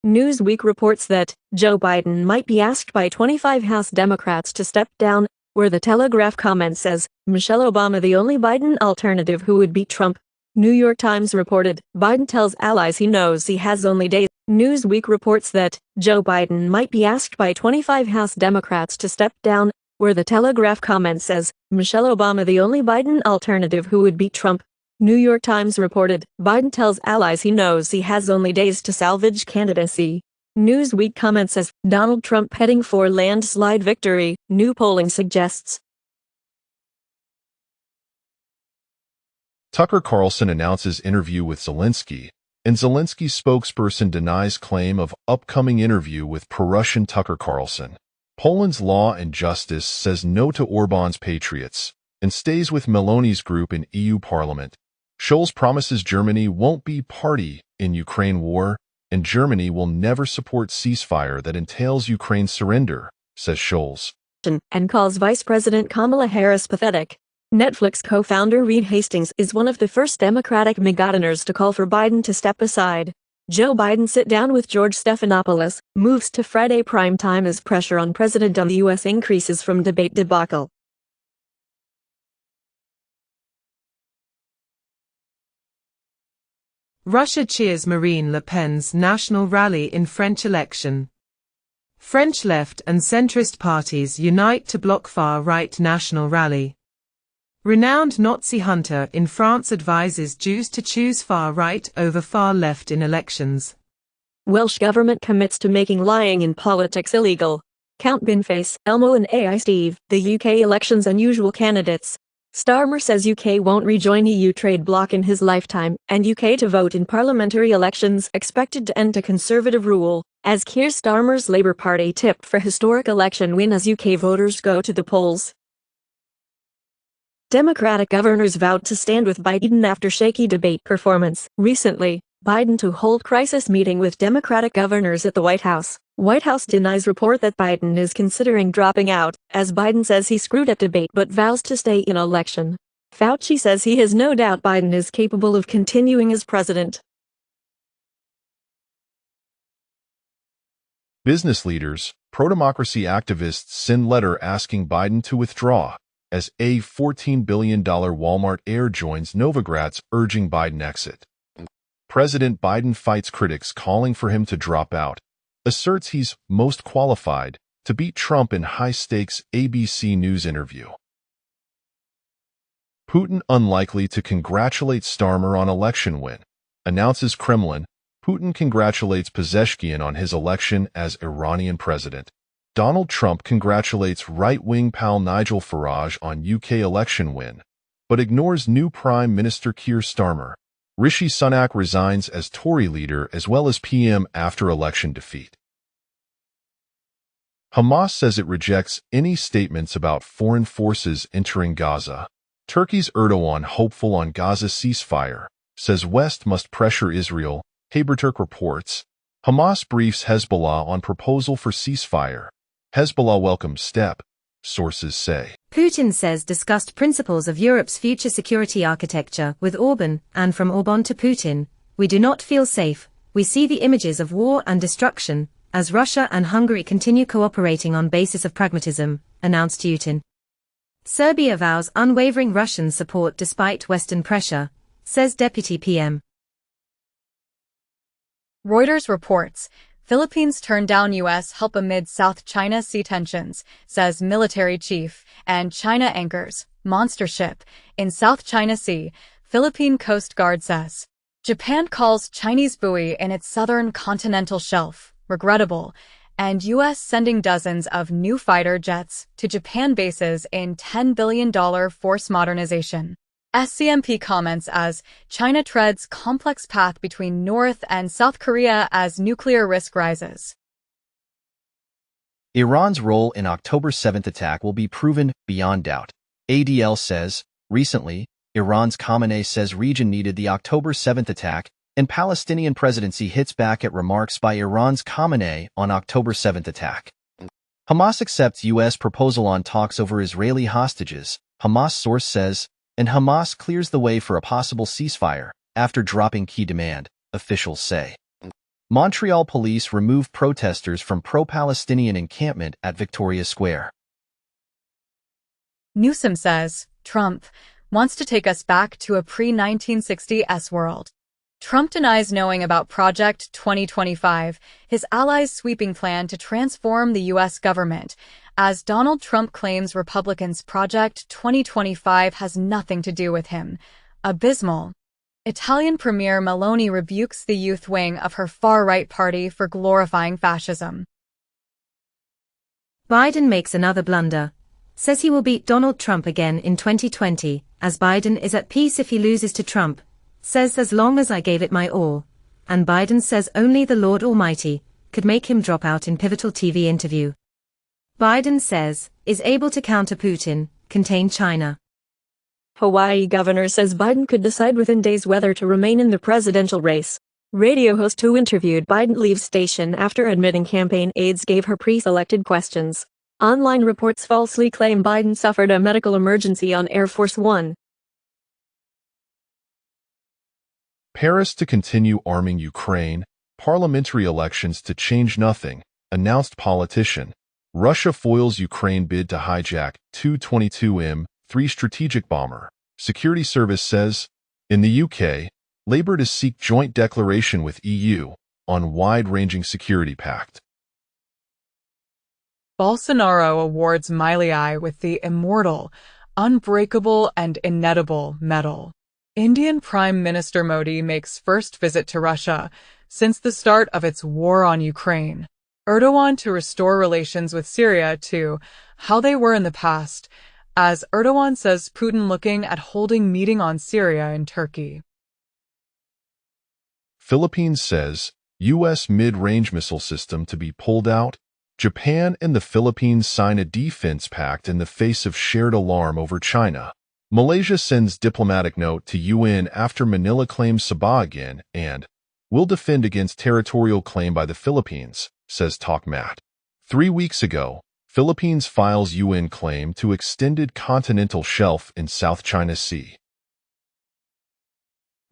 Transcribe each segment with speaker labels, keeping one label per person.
Speaker 1: Newsweek reports that Joe Biden might be asked by 25 House Democrats to step down, where the Telegraph comment says, Michelle Obama the only Biden alternative who would beat Trump. New York Times reported, Biden tells allies he knows he has only days. Newsweek reports that Joe Biden might be asked by 25 House Democrats to step down, where the Telegraph comment says, Michelle Obama the only Biden alternative who would beat Trump. New York Times reported, Biden tells allies he knows he has only days to salvage candidacy. Newsweek comment says, Donald Trump heading for landslide victory, new polling suggests.
Speaker 2: Tucker Carlson announces interview with Zelensky, and Zelensky's spokesperson denies claim of upcoming interview with pro-Russian Tucker Carlson. Poland's Law and Justice says no to Orban's Patriots and stays with Meloni's group in EU Parliament. Scholz promises Germany won't be party in Ukraine war, and Germany will never support ceasefire that entails Ukraine's surrender, says Scholz.
Speaker 1: And calls Vice President Kamala Harris pathetic. Netflix co-founder Reed Hastings is one of the first Democratic MAGA-donors to call for Biden to step aside. Joe Biden sit down with George Stephanopoulos, moves to Friday primetime as pressure on President on the U.S. increases from debate debacle.
Speaker 3: Russia cheers Marine Le Pen's national rally in French election. French left and centrist parties unite to block far-right national rally. Renowned Nazi hunter in France advises Jews to choose far-right over far-left in elections.
Speaker 1: Welsh government commits to making lying in politics illegal. Count Binface, Elmo and AI Steve, the UK election's unusual candidates. Starmer says UK won't rejoin EU trade bloc in his lifetime, and UK to vote in parliamentary elections expected to end a Conservative rule, as Keir Starmer's Labour Party tipped for historic election win as UK voters go to the polls. Democratic governors vowed to stand with Biden after shaky debate performance. Recently, Biden to hold crisis meeting with Democratic governors at the White House. White House denies report that Biden is considering dropping out, as Biden says he screwed at debate but vows to stay in election. Fauci says he has no doubt Biden is capable of continuing as president.
Speaker 2: Business leaders, pro-democracy activists send letter asking Biden to withdraw, as a $14 billion Walmart heir joins Novogratz urging Biden exit. President Biden fights critics calling for him to drop out, asserts he's most qualified to beat Trump in high-stakes ABC News interview. Putin unlikely to congratulate Starmer on election win, announces Kremlin. Putin congratulates Pezeshkian on his election as Iranian president. Donald Trump congratulates right-wing pal Nigel Farage on UK election win, but ignores new Prime Minister Keir Starmer. Rishi Sunak resigns as Tory leader as well as PM after election defeat. Hamas says it rejects any statements about foreign forces entering Gaza. Turkey's Erdogan hopeful on Gaza ceasefire, says West must pressure Israel. Haberturk reports. Hamas briefs Hezbollah on proposal for ceasefire. Hezbollah welcomes step, sources say.
Speaker 4: Putin says discussed principles of Europe's future security architecture with Orban, and from Orban to Putin, we do not feel safe. We see the images of war and destruction, as Russia and Hungary continue cooperating on basis of pragmatism, announced Putin. Serbia vows unwavering Russian support despite Western pressure, says Deputy PM.
Speaker 5: Reuters reports, Philippines turned down U.S. help amid South China Sea tensions, says military chief, and China anchors monster ship in South China Sea, Philippine Coast Guard says. Japan calls Chinese buoy in its southern continental shelf regrettable, and U.S. sending dozens of new fighter jets to Japan bases in $10 billion force modernization. SCMP comments as China treads complex path between North and South Korea as nuclear risk rises.
Speaker 6: Iran's role in October 7th attack will be proven beyond doubt. ADL says, recently, Iran's Khamenei says region needed the October 7th attack, and Palestinian presidency hits back at remarks by Iran's Khamenei on October 7th attack. Hamas accepts U.S. proposal on talks over Israeli hostages, Hamas source says, and Hamas clears the way for a possible ceasefire after dropping key demand, officials say. Montreal police remove protesters from pro-Palestinian encampment at Victoria Square.
Speaker 5: Newsom says Trump wants to take us back to a pre-1960s world. Trump denies knowing about Project 2025, his allies' sweeping plan to transform the U.S. government, as Donald Trump claims Republicans' Project 2025 has nothing to do with him. Abysmal. Italian Premier Meloni rebukes the youth wing of her far-right party for glorifying fascism.
Speaker 4: Biden makes another blunder. Says he will beat Donald Trump again in 2020, as Biden is at peace if he loses to Trump. Says as long as I gave it my all. And Biden says only the Lord Almighty could make him drop out in pivotal TV interview. Biden says, is able to counter Putin, contain China.
Speaker 1: Hawaii governor says Biden could decide within days whether to remain in the presidential race. Radio host who interviewed Biden leaves station after admitting campaign aides gave her pre-selected questions. Online reports falsely claim Biden suffered a medical emergency on Air Force One.
Speaker 2: Paris to continue arming Ukraine, parliamentary elections to change nothing, announced politician. Russia foils Ukraine bid to hijack Tu-22M3 strategic bomber. Security Service says, in the UK, Labour to seek joint declaration with EU on wide-ranging security pact.
Speaker 7: Bolsonaro awards Miley with the immortal, unbreakable and inettable medal. Indian Prime Minister Modi makes first visit to Russia since the start of its war on Ukraine. Erdogan to restore relations with Syria to how they were in the past, as Erdogan says Putin looking at holding meeting on Syria in Turkey.
Speaker 2: Philippines says U.S. mid-range missile system to be pulled out. Japan and the Philippines sign a defense pact in the face of shared alarm over China. Malaysia sends diplomatic note to UN after Manila claims Sabah again and will defend against territorial claim by the Philippines, says Tokmat. 3 weeks ago, Philippines files UN claim to extended continental shelf in South China Sea.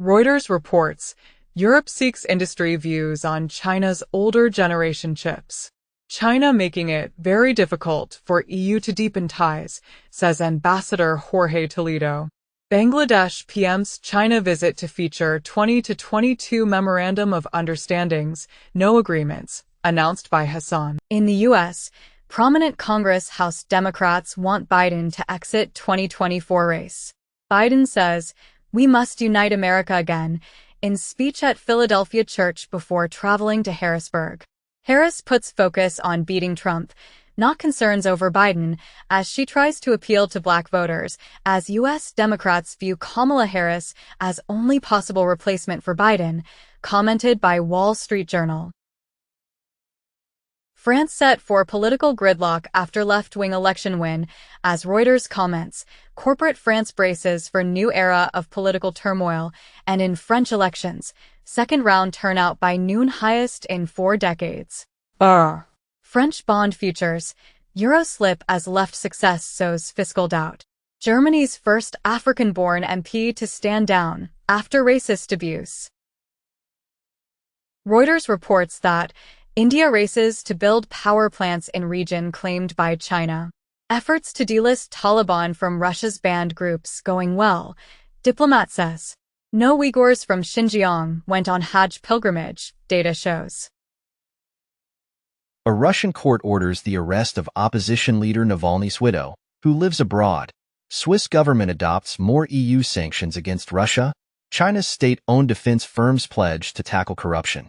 Speaker 7: Reuters reports, Europe seeks industry views on China's older generation chips. China making it very difficult for EU to deepen ties, says Ambassador Jorge Toledo. Bangladesh PM's China visit to feature 20 to 22 Memorandum of Understandings, no agreements, announced by Hassan.
Speaker 5: In the U.S., prominent Congress House Democrats want Biden to exit 2024 race. Biden says, "We must unite America again," in speech at Philadelphia church before traveling to Harrisburg. Harris puts focus on beating Trump, not concerns over Biden, as she tries to appeal to black voters, as U.S. Democrats view Kamala Harris as only possible replacement for Biden, commented by Wall Street Journal. France set for political gridlock after left-wing election win, as Reuters comments, corporate France braces for new era of political turmoil, and in French elections, second round turnout by noon highest in 4 decades. French bond futures, euro slip as left success sows fiscal doubt. Germany's first African-born MP to stand down after racist abuse. Reuters reports that India races to build power plants in region claimed by China. Efforts to delist Taliban from Russia's banned groups going well, diplomat says. No Uyghurs from Xinjiang went on Hajj pilgrimage, data shows.
Speaker 6: A Russian court orders the arrest of opposition leader Navalny's widow, who lives abroad. Swiss government adopts more EU sanctions against Russia. China's state-owned defense firms pledge to tackle corruption.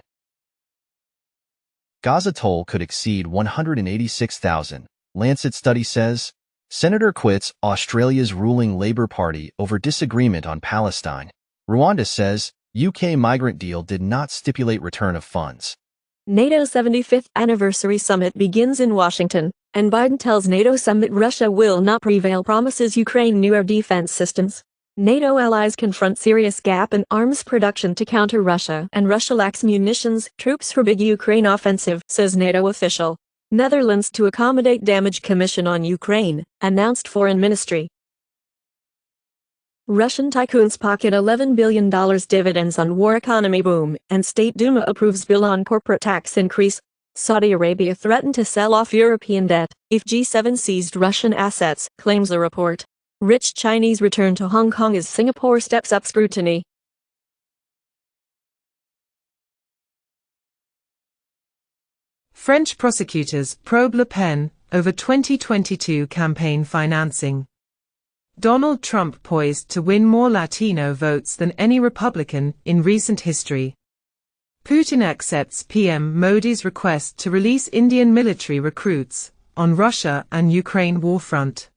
Speaker 6: Gaza toll could exceed 186,000, Lancet study says. Senator quits Australia's ruling Labour Party over disagreement on Palestine. Rwanda says UK migrant deal did not stipulate return of funds.
Speaker 1: NATO 75th anniversary summit begins in Washington, and Biden tells NATO summit Russia will not prevail, promises Ukraine new air defense systems. NATO allies confront serious gap in arms production to counter Russia, and Russia lacks munitions, troops for big Ukraine offensive, says NATO official. Netherlands to accommodate damage commission on Ukraine, announced foreign ministry. Russian tycoons pocket $11 billion dividends on war economy boom, and State Duma approves bill on corporate tax increase. Saudi Arabia threatened to sell off European debt if G7 seized Russian assets, claims the report. Rich Chinese return to Hong Kong as Singapore steps up scrutiny.
Speaker 3: French prosecutors probe Le Pen over 2022 campaign financing. Donald Trump poised to win more Latino votes than any Republican in recent history. Putin accepts PM Modi's request to release Indian military recruits on Russia and Ukraine warfront.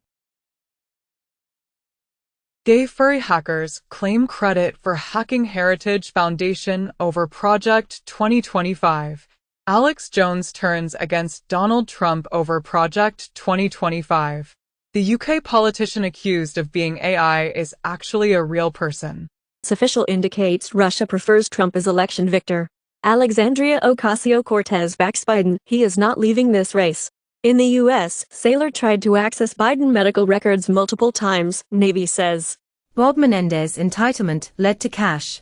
Speaker 7: Gay furry hackers claim credit for hacking Heritage Foundation over Project 2025. Alex Jones turns against Donald Trump over Project 2025. The UK politician accused of being AI is actually a real person.
Speaker 1: Official indicates Russia prefers Trump as election victor. Alexandria Ocasio-Cortez backs Biden. He is not leaving this race. In the U.S., sailor tried to access Biden medical records multiple times, Navy says.
Speaker 4: Bob Menendez entitlement led to cash.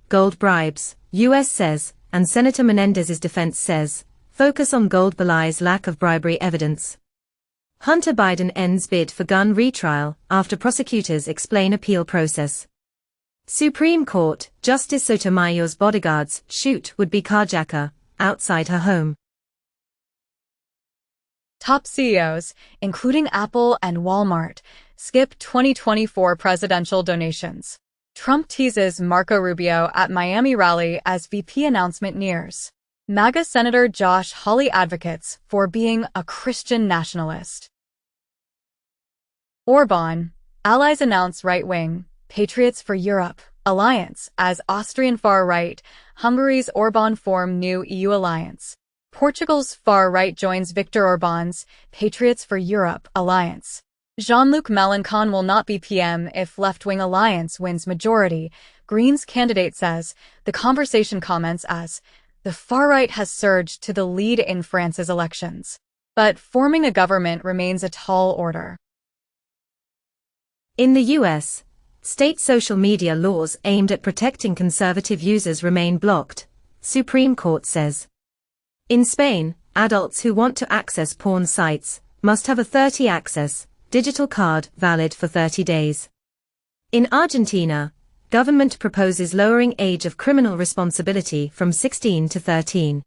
Speaker 4: Gold bribes, U.S. says, and Senator Menendez's defense says, focus on gold belies lack of bribery evidence. Hunter Biden ends bid for gun retrial after prosecutors explain appeal process. Supreme Court, Justice Sotomayor's bodyguards shoot would-be carjacker outside her home.
Speaker 5: Top CEOs, including Apple and Walmart, skip 2024 presidential donations. Trump teases Marco Rubio at Miami rally as VP announcement nears. MAGA Senator Josh Hawley advocates for being a Christian nationalist. Orban, allies announce right-wing, Patriots for Europe, alliance as Austrian far-right, Hungary's Orban form new EU alliance. Portugal's far-right joins Viktor Orban's Patriots for Europe alliance. Jean-Luc Mélenchon will not be PM if left-wing alliance wins majority, Greens candidate says. The conversation comments as, the far-right has surged to the lead in France's elections. But forming a government remains a tall order.
Speaker 4: In the U.S., state social media laws aimed at protecting conservative users remain blocked, Supreme Court says. In Spain, adults who want to access porn sites must have a 30-access digital card valid for 30 days. In Argentina, government proposes lowering age of criminal responsibility from 16 to 13.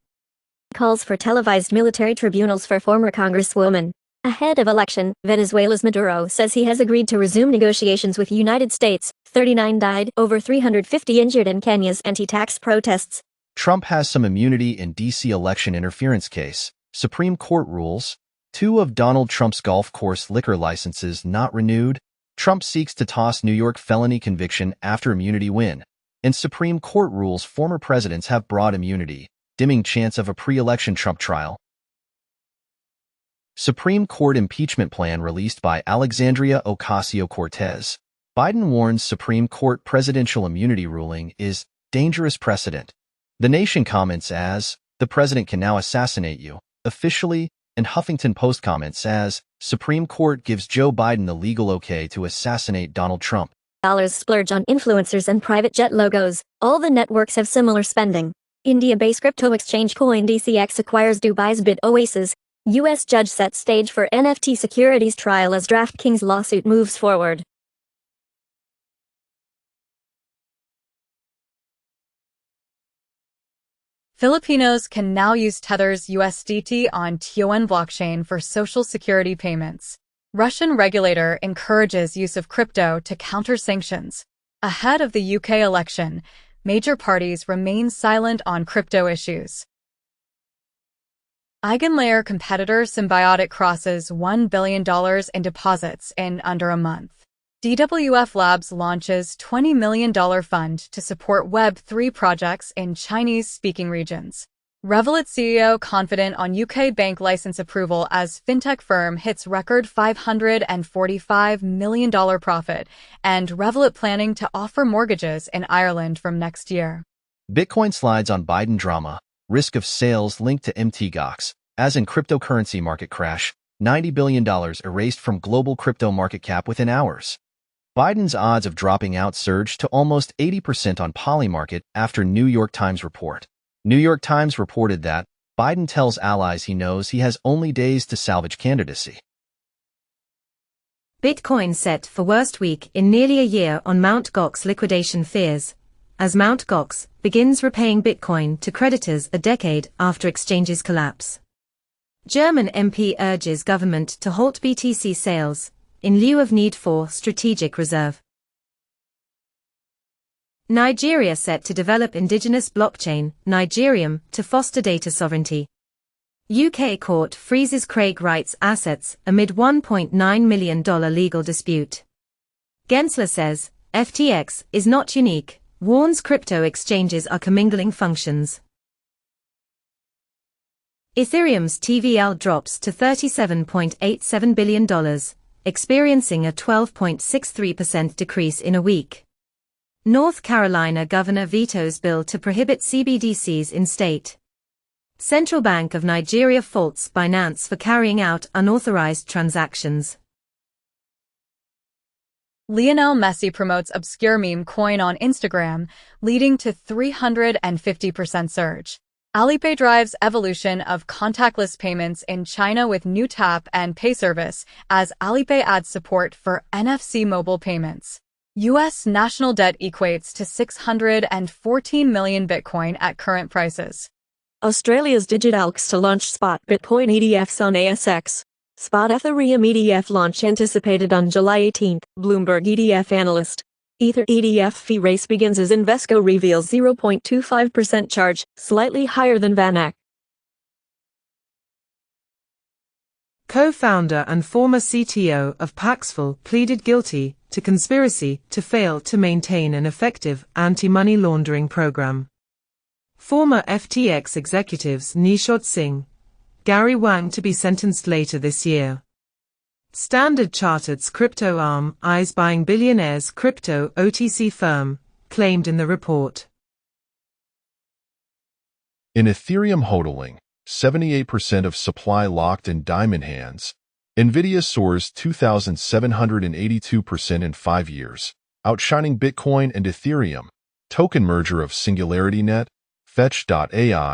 Speaker 1: Calls for televised military tribunals for former Congresswoman. Ahead of election, Venezuela's Maduro says he has agreed to resume negotiations with United States. 39 died, over 350 injured in Kenya's anti-tax protests.
Speaker 6: Trump has some immunity in D.C. election interference case. Supreme Court rules. 2 of Donald Trump's golf course liquor licenses not renewed. Trump seeks to toss New York felony conviction after immunity win. And Supreme Court rules former presidents have broad immunity, dimming chance of a pre-election Trump trial. Supreme Court impeachment plan released by Alexandria Ocasio-Cortez. Biden warns Supreme Court presidential immunity ruling is dangerous precedent. The Nation comments as, the president can now assassinate you, officially, and Huffington Post comments as, Supreme Court gives Joe Biden the legal okay to assassinate Donald Trump.
Speaker 1: Dollars splurge on influencers and private jet logos. All the networks have similar spending. India-based crypto exchange CoinDCX acquires Dubai's Bit Oasis. U.S. judge sets stage for NFT securities trial as DraftKings lawsuit moves forward.
Speaker 5: Filipinos can now use Tether's USDT on TON blockchain for social security payments. Russian regulator encourages use of crypto to counter sanctions. Ahead of the UK election, major parties remain silent on crypto issues. Eigenlayer competitor Symbiotic crosses $1 billion in deposits in under a month. DWF Labs launches $20 million fund to support Web3 projects in Chinese-speaking regions. Revolut CEO confident on UK bank license approval as fintech firm hits record $545 million profit, and Revolut planning to offer mortgages in Ireland from next year.
Speaker 6: Bitcoin slides on Biden drama, risk of sales linked to MTGOX, as in cryptocurrency market crash, $90 billion erased from global crypto market cap within hours. Biden's odds of dropping out surged to almost 80% on Polymarket after New York Times report. New York Times reported that Biden tells allies he knows he has only days to salvage candidacy.
Speaker 4: Bitcoin set for worst week in nearly a year on Mt. Gox liquidation fears, as Mt. Gox begins repaying Bitcoin to creditors a decade after exchange's collapse. German MP urges government to halt BTC sales, in lieu of need for strategic reserve. Nigeria set to develop indigenous blockchain, Nigerium, to foster data sovereignty. UK court freezes Craig Wright's assets amid $1.9 million legal dispute. Gensler says, FTX is not unique, warns crypto exchanges are commingling functions. Ethereum's TVL drops to $37.87 billion, experiencing a 12.63% decrease in a week. North Carolina governor vetoes bill to prohibit CBDCs in state. Central Bank of Nigeria faults Binance for carrying out unauthorized transactions.
Speaker 5: Lionel Messi promotes obscure meme coin on Instagram, leading to 350% surge. Alipay drives evolution of contactless payments in China with new tap and pay service, as Alipay adds support for NFC mobile payments. U.S. national debt equates to 614 million Bitcoin at current prices.
Speaker 1: Australia's Digitalx to launch spot Bitcoin ETFs on ASX. Spot Ethereum ETF launch anticipated on July 18, Bloomberg ETF analyst. Ether ETF fee race begins as Invesco reveals 0.25% charge, slightly higher than VanEck.
Speaker 3: Co-founder and former CTO of Paxful pleaded guilty to conspiracy to fail to maintain an effective anti-money laundering program. Former FTX executives Nishad Singh, Gary Wang to be sentenced later this year. Standard Chartered's crypto arm eyes buying billionaire's crypto OTC firm, claimed in the report.
Speaker 2: In Ethereum hodling, 78% of supply locked in diamond hands. NVIDIA soars 2,782% in 5 years, outshining Bitcoin and Ethereum. Token merger of SingularityNet, Fetch.ai,